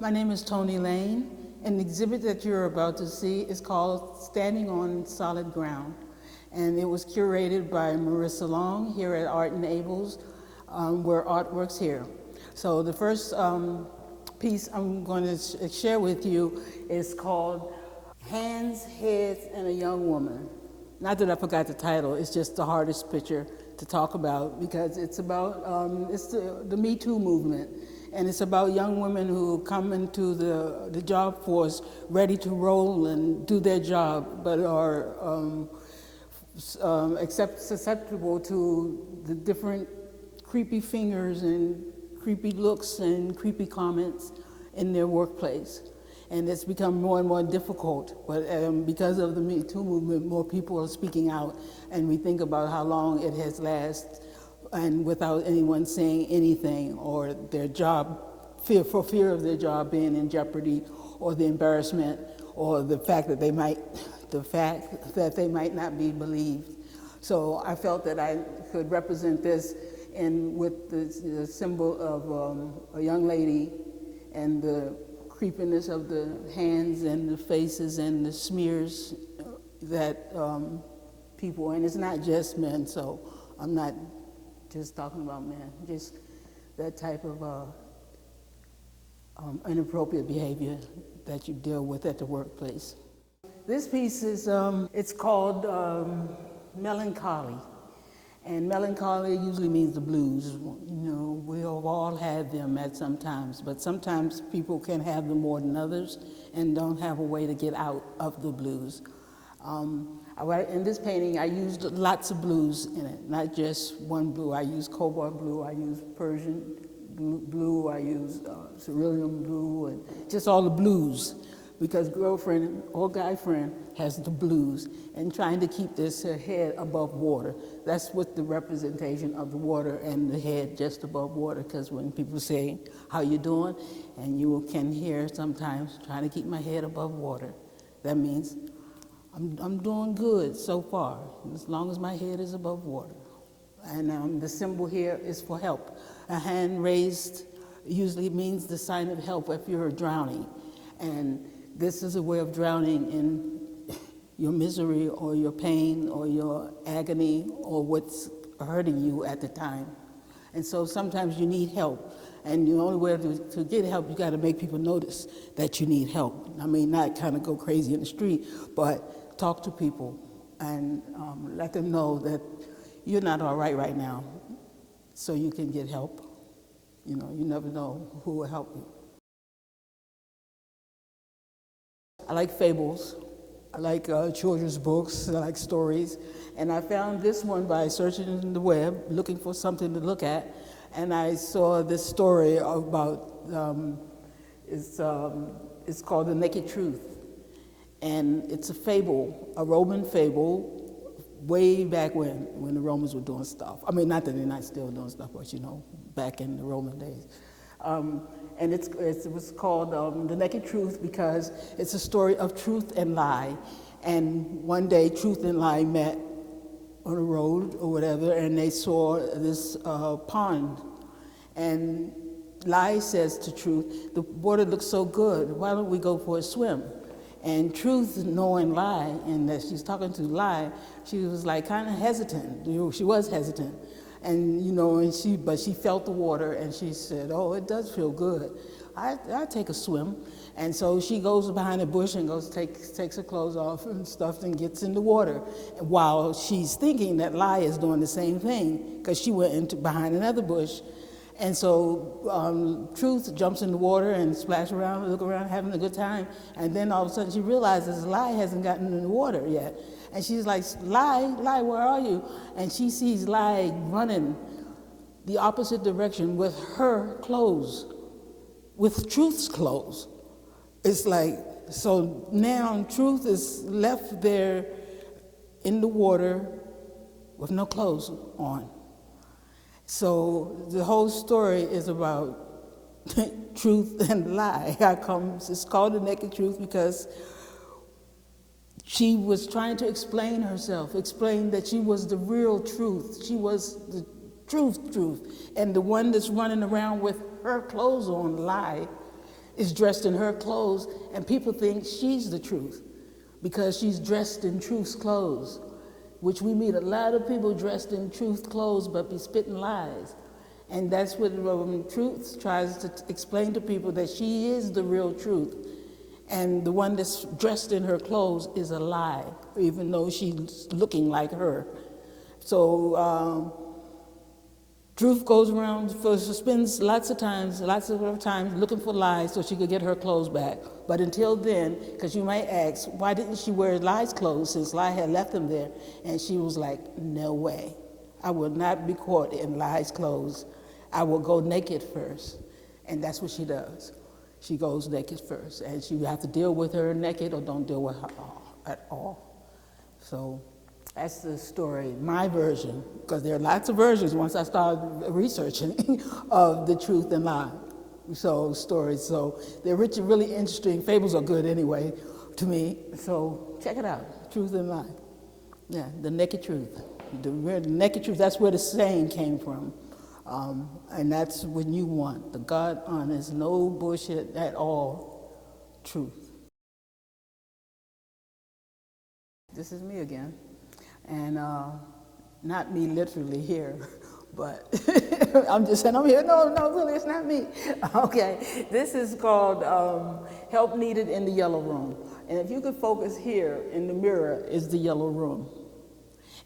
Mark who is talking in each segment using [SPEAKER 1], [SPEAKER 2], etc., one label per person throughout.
[SPEAKER 1] My name is Tony Lane, and the exhibit that you're about to see is called Standing on Solid Ground. And it was curated by Marissa Long here at Art Enables, where art works here. So the first piece I'm going to share with you is called Hands, Heads, and a Young Woman. Not that I forgot the title, it's just the hardest picture to talk about because it's about it's the Me Too movement. And it's about young women who come into the job force ready to roll and do their job, but are susceptible to the different creepy fingers and creepy looks and creepy comments in their workplace. And it's become more and more difficult, but because of the Me Too movement, more people are speaking out, and we think about how long it has lasted, and without anyone saying anything, or their job, for fear of their job being in jeopardy, or the embarrassment, or the fact that they might not be believed. So I felt that I could represent this with the symbol of a young lady and the creepiness of the hands and the faces and the smears that people, and it's not just men, so I'm not just talking about men, just that type of inappropriate behavior that you deal with at the workplace. This piece is, it's called Melancholy. And melancholy usually means the blues. You know, we have all had them at some times, but sometimes people can have them more than others and don't have a way to get out of the blues. In this painting, I used lots of blues in it, not just one blue. I used cobalt blue, I used Persian blue, I used cerulean blue, and just all the blues, because girlfriend or guy friend has the blues, and trying to keep this head above water. That's what the representation of the water and the head just above water, because when people say, how you doing? And you can hear sometimes, trying to keep my head above water. That means I'm doing good so far, as long as my head is above water. And the symbol here is for help. A hand raised usually means the sign of help if you're drowning. And this is a way of drowning in your misery or your pain or your agony or what's hurting you at the time. And so sometimes you need help. And the only way to get help, you got to make people notice that you need help. I mean, not kind of go crazy in the street, but talk to people and let them know that you're not all right now, so you can get help. You know, you never know who will help you. I like fables. I like children's books. I like stories. And I found this one by searching in the web, looking for something to look at. And I saw this story about, it's called The Naked Truth. And it's a fable, a Roman fable, way back when the Romans were doing stuff. I mean, not that they're not still doing stuff, but you know, back in the Roman days. And it was called The Naked Truth because it's a story of truth and lie. And one day, truth and lie met on a road or whatever, and they saw this pond. And lie says to truth, the water looks so good, why don't we go for a swim? And truth, knowing lie, and that she's talking to lie, she was like kind of hesitant. You know, she was hesitant. And you know, but she felt the water, and she said, "Oh, it does feel good. I take a swim." And so she goes behind a bush and takes her clothes off and stuff, and gets in the water, while she's thinking that lie is doing the same thing because she went behind another bush. And so truth jumps in the water and splash around, look around, having a good time. And then all of a sudden she realizes lie hasn't gotten in the water yet. And she's like, lie, where are you? And she sees lie running the opposite direction with her clothes, with truth's clothes. It's like, so now truth is left there in the water with no clothes on. So the whole story is about truth and lie. It's called The Naked Truth because she was trying to explain herself, explain that she was the real truth. She was the truth. And the one that's running around with her clothes on, lie, is dressed in her clothes, and people think she's the truth because she's dressed in truth's clothes, which we meet a lot of people dressed in truth clothes but be spitting lies. And that's what Truth tries to explain to people, that she is the real truth. And the one that's dressed in her clothes is a lie, even though she's looking like her. So Truth goes around, spends lots of times looking for lies so she could get her clothes back. But until then, because you might ask, why didn't she wear Lie's clothes since Lie had left them there? And she was like, no way. I will not be caught in Lie's clothes. I will go naked first. And that's what she does. She goes naked first. And you have to deal with her naked or don't deal with her at all. So that's the story, my version, because there are lots of versions once I started researching of the Truth and Lie. So stories. So they're rich and really interesting. Fables are good anyway to me. So check it out, Truth and Lie. Yeah, the naked truth. The naked truth, that's where the saying came from. And that's what you want, the God honest, no bullshit at all, truth. This is me again. And not me literally here, but I'm just saying I'm here. No, really, it's not me. Okay, this is called Help Needed in the Yellow Room. And if you could focus here in the mirror is the yellow room.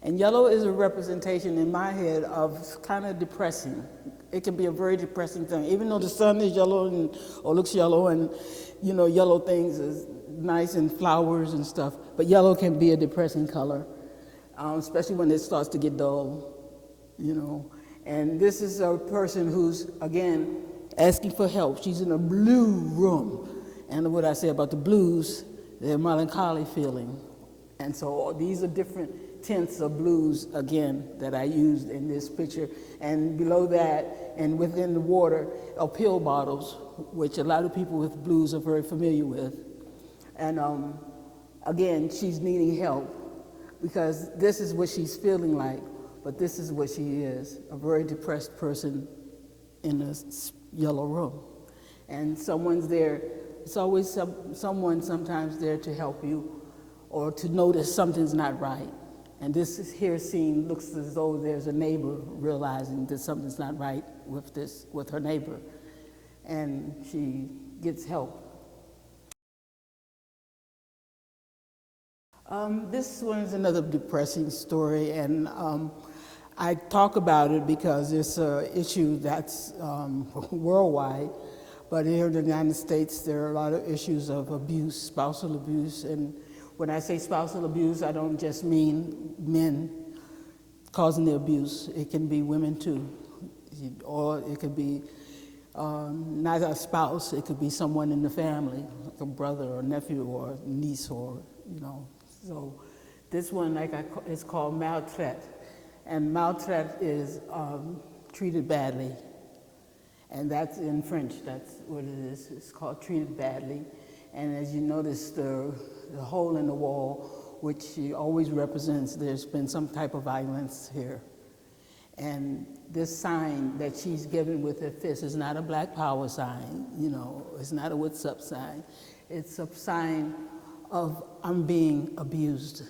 [SPEAKER 1] And yellow is a representation in my head of kind of depressing. It can be a very depressing thing. Even though the sun is yellow or looks yellow, and yellow things is nice and flowers and stuff, but yellow can be a depressing color, especially when it starts to get dull, And this is a person who's, again, asking for help. She's in a blue room. And what I say about the blues, they're melancholy feeling. And so these are different tints of blues, again, that I used in this picture. And below that, and within the water, are pill bottles, which a lot of people with blues are very familiar with. And again, she's needing help because this is what she's feeling like, but this is what she is, a very depressed person in a yellow room. And someone's there. It's always someone sometimes there to help you or to notice something's not right. And this here scene looks as though there's a neighbor realizing that something's not right with her neighbor. And she gets help. This one is another depressing story, and I talk about it because it's an issue that's worldwide, but here in the United States there are a lot of issues of abuse, spousal abuse, and when I say spousal abuse, I don't just mean men causing the abuse. It can be women too, or it could be not a spouse, it could be someone in the family, like a brother or nephew or niece or, So this one, is called maltraite. And maltraite is treated badly. And that's in French, that's what it is. It's called treated badly. And as you notice, the hole in the wall, which always represents there's been some type of violence here. And this sign that she's given with her fist is not a Black Power sign, it's not a what's up sign. It's a sign of I'm being abused,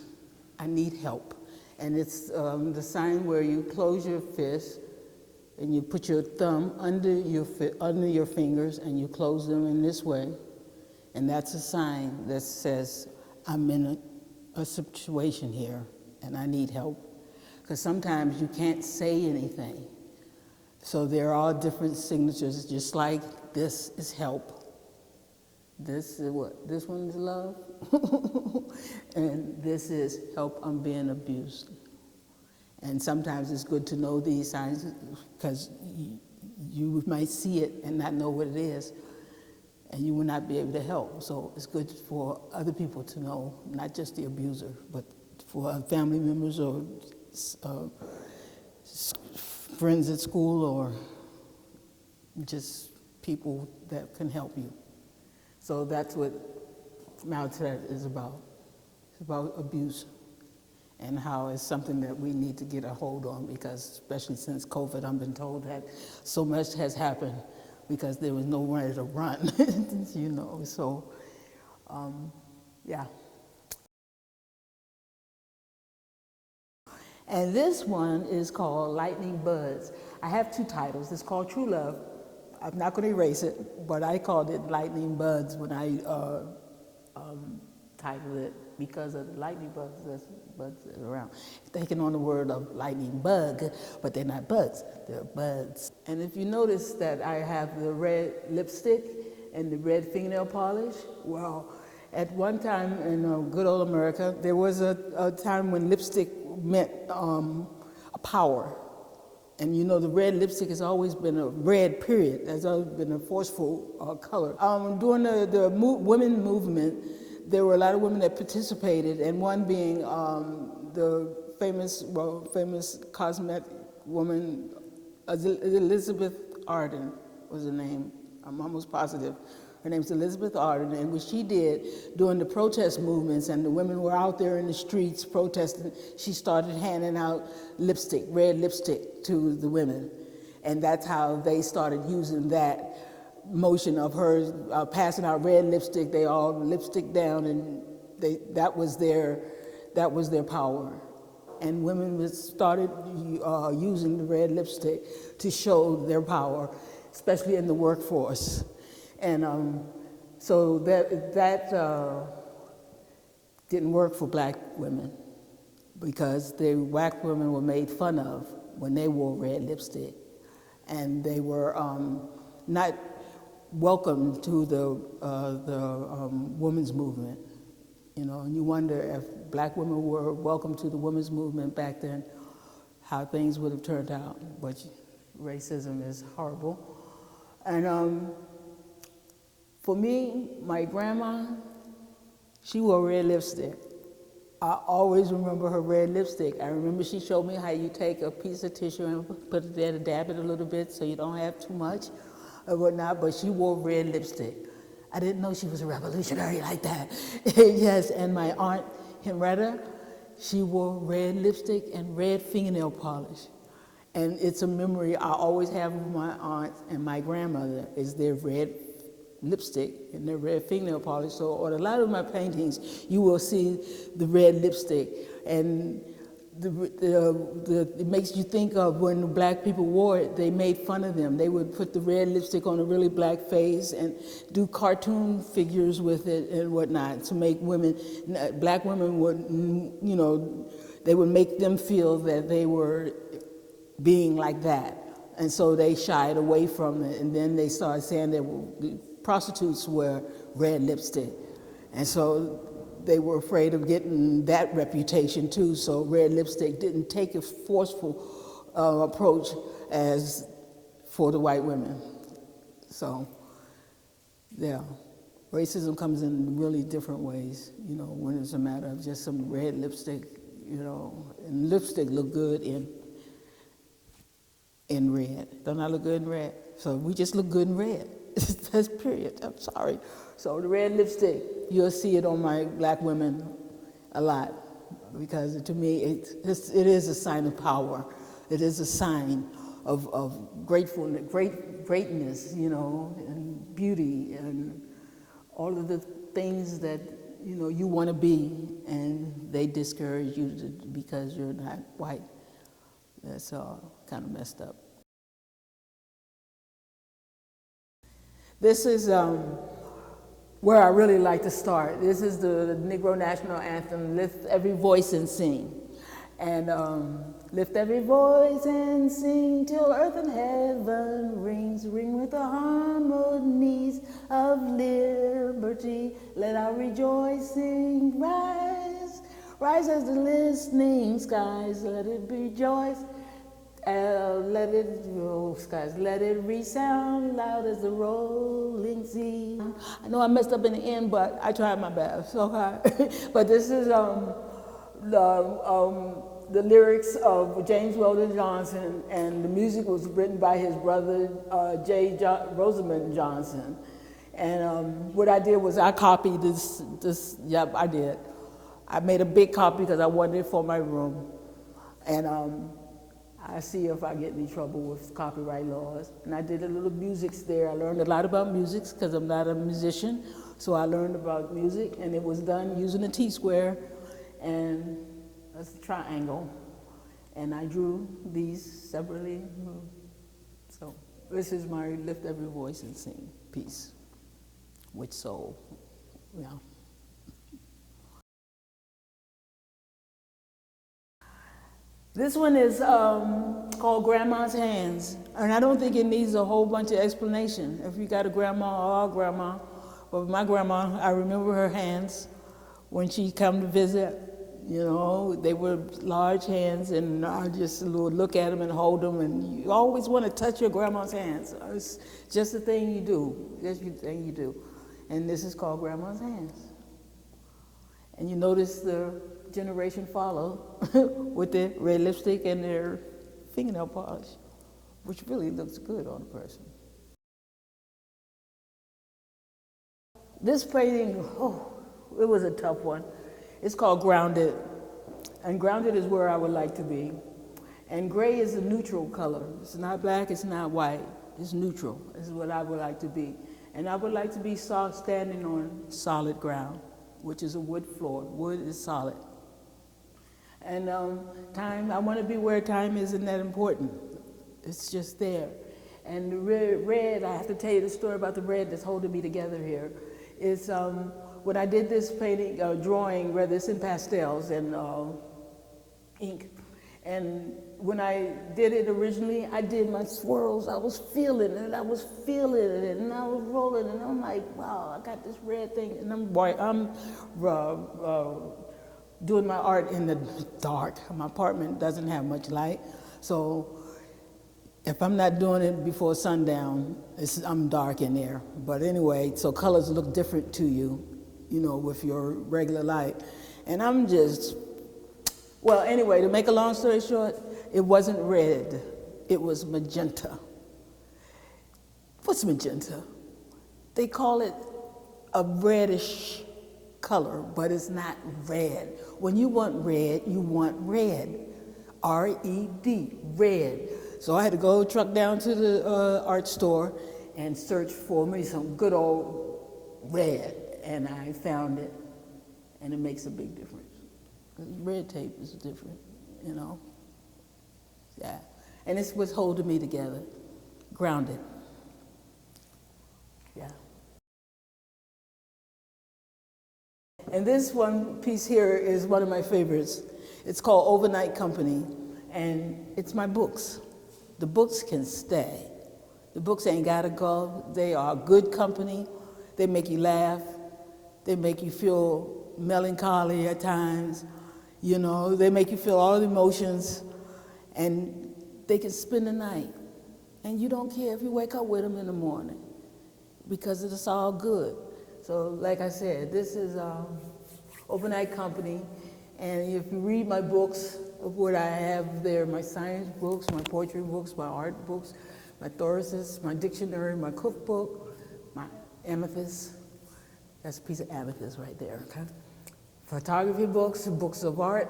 [SPEAKER 1] I need help. And it's the sign where you close your fist and you put your thumb under your fingers and you close them in this way. And that's a sign that says, I'm in a situation here and I need help. Because sometimes you can't say anything. So there are different signatures, just like this is help. This is what? This one is love. And this is help, I'm being abused. And sometimes it's good to know these signs because you might see it and not know what it is. And you will not be able to help. So it's good for other people to know, not just the abuser, but for family members or friends at school or just people that can help you. So that's what maltraite is about. It's about abuse and how it's something that we need to get a hold on because especially since COVID, I've been told that so much has happened because there was nowhere to run, you know, so, yeah. And this one is called Lightning Buds. I have two titles. It's called True Love. I'm not going to erase it, but I called it Lightning Buds when I titled it, because of the lightning bugs that's around. Taking on the word of lightning bug, but they're not bugs, they're buds. And if you notice that I have the red lipstick and the red fingernail polish, well, at one time in good old America, there was a time when lipstick meant a power. And you know, the red lipstick has always been a red, period. Has always been a forceful color. During the women movement, there were a lot of women that participated, and one being the famous cosmetic woman, Elizabeth Arden was her name. I'm almost positive. Her name's Elizabeth Arden, and what she did during the protest movements, and the women were out there in the streets protesting, she started handing out lipstick, red lipstick, to the women. And that's how they started using that motion of her passing out red lipstick. They all lipstick down, and that was their power. And women started using the red lipstick to show their power, especially in the workforce. And so that didn't work for black women, because the black women were made fun of when they wore red lipstick, and they were not welcome to the women's movement. You know, and you wonder if black women were welcome to the women's movement back then, how things would have turned out. But racism is horrible. And for me, my grandma, she wore red lipstick. I always remember her red lipstick. I remember she showed me how you take a piece of tissue and put it there to dab it a little bit so you don't have too much or whatnot, but she wore red lipstick. I didn't know she was a revolutionary like that. Yes, and my aunt Henrietta, she wore red lipstick and red fingernail polish. And it's a memory I always have of my aunt and my grandmother, is their red lipstick and their red fingernail polish. So on a lot of my paintings, you will see the red lipstick. And it makes you think of when the black people wore it, they made fun of them. They would put the red lipstick on a really black face and do cartoon figures with it and whatnot to make women, black women would, you know, they would make them feel that they were being like that. And so they shied away from it. And then they started saying that prostitutes wear red lipstick. And so they were afraid of getting that reputation too, so red lipstick didn't take a forceful approach as for the white women. So, yeah, racism comes in really different ways, you know, when it's a matter of just some red lipstick, you know, and lipstick look good in red. Don't I look good in red? So we just look good in red. That's period, I'm sorry. So the red lipstick, you'll see it on my black women a lot, because to me it is a sign of power. It is a sign of gratefulness, greatness, you know, and beauty, and all of the things that, you know, you want to be, and they discourage you because you're not white. That's kind of messed up. This is where I really like to start. This is the Negro National Anthem, Lift Every Voice and Sing. And lift every voice and sing till earth and heaven ring with the harmonies of liberty. Let our rejoicing rise as the listening skies. Let it rejoice. Let it resound loud as the rolling sea. I know I messed up in the end, but I tried my best, okay? But this is the lyrics of James Weldon Johnson, and the music was written by his brother, Rosamond Johnson. And what I did was I copied this, yep, I did. I made a big copy because I wanted it for my room. And I see if I get any trouble with copyright laws. And I did a little musics there. I learned a lot about music because I'm not a musician. So I learned about music, and it was done using a T-square and a triangle. And I drew these separately. So this is my Lift Every Voice and Sing piece with soul. Yeah. This one is called Grandma's Hands, and I don't think it needs a whole bunch of explanation. If you got a grandma or a grandma, but my grandma, I remember her hands when she come to visit. You know, they were large hands, and I just would look at them and hold them, and you always want to touch your grandma's hands. It's just the thing you do, just the thing you do. And this is called Grandma's Hands. And you notice the generation follow with their red lipstick and their fingernail polish, which really looks good on a person. This painting, it was a tough one. It's called Grounded, and grounded is where I would like to be. And gray is a neutral color. It's not black, it's not white, it's neutral. This is what I would like to be. And I would like to be standing on solid ground, which is a wood floor. Wood is solid. And time, I want to be where time isn't that important. It's just there. And the red, I have to tell you the story about the red that's holding me together here. Is when I did this painting, drawing, rather it's in pastels and ink. And when I did it originally, I did my swirls. I was feeling it, and I was feeling it, and I was rolling, and I'm like, wow, I got this red thing, and I'm doing my art in the dark. My apartment doesn't have much light, so if I'm not doing it before sundown, I'm dark in there. But anyway, so colors look different to you, you know, with your regular light. And I'm just, well, anyway, to make a long story short, it wasn't red, it was magenta. What's magenta? They call it a reddish color, but it's not red. When you want red, you want red. R-E-D, red. So I had to go truck down to the art store and search for me some good old red, and I found it, and it makes a big difference. Red tape is different, you know? Yeah, and it's what's holding me together, grounded. Yeah. And this one piece here is one of my favorites. It's called Overnight Company, and it's my books. The books can stay. The books ain't gotta go. They are good company. They make you laugh. They make you feel melancholy at times. You know, they make you feel all the emotions, and they can spend the night. And you don't care if you wake up with them in the morning, because it's all good. So like I said, this is Overnight Company, and if you read my books of what I have there, my science books, my poetry books, my art books, my thesaurus, my dictionary, my cookbook, my amethyst, that's a piece of amethyst right there, okay? Photography books, books of art,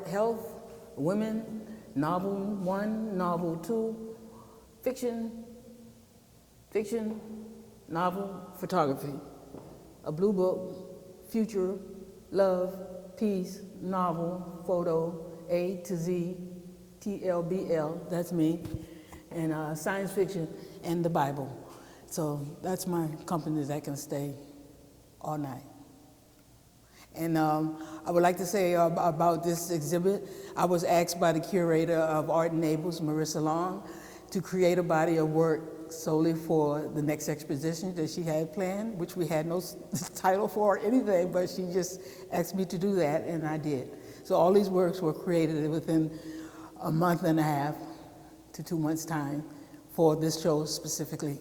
[SPEAKER 1] health, women, novel 1, novel 2, fiction, novel, photography. A blue book, future, love, peace, novel, photo, A to Z, TLBL, that's me, and science fiction, and the Bible. So that's my company that can stay all night. And I would like to say about this exhibit, I was asked by the curator of Art in Naples, Marissa Long, to create a body of work solely for the next exposition that she had planned, which we had no title for or anything, but she just asked me to do that, and I did. So all these works were created within a month and a half to 2 months' time for this show specifically.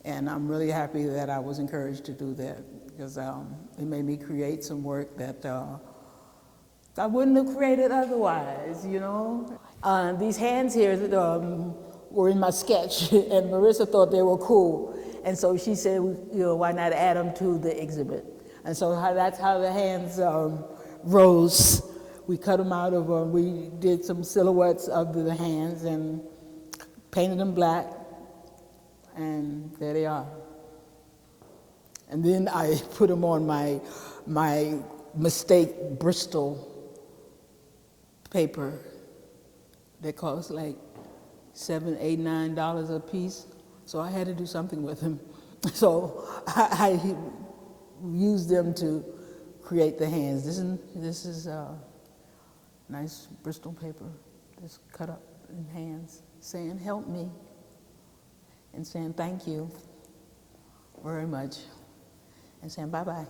[SPEAKER 1] And I'm really happy that I was encouraged to do that, because it made me create some work that I wouldn't have created otherwise, you know? These hands here were in my sketch, and Marissa thought they were cool. And so she said, you know, why not add them to the exhibit? And so that's how the hands rose we cut them out of, we did some silhouettes of the hands and painted them black, and there they are. And then I put them on my mistake Bristol paper that cost like $7, $8, $9 a piece. So I had to do something with them. So I used them to create the hands. This is nice Bristol paper that's cut up in hands, saying help me and saying thank you very much and saying bye-bye.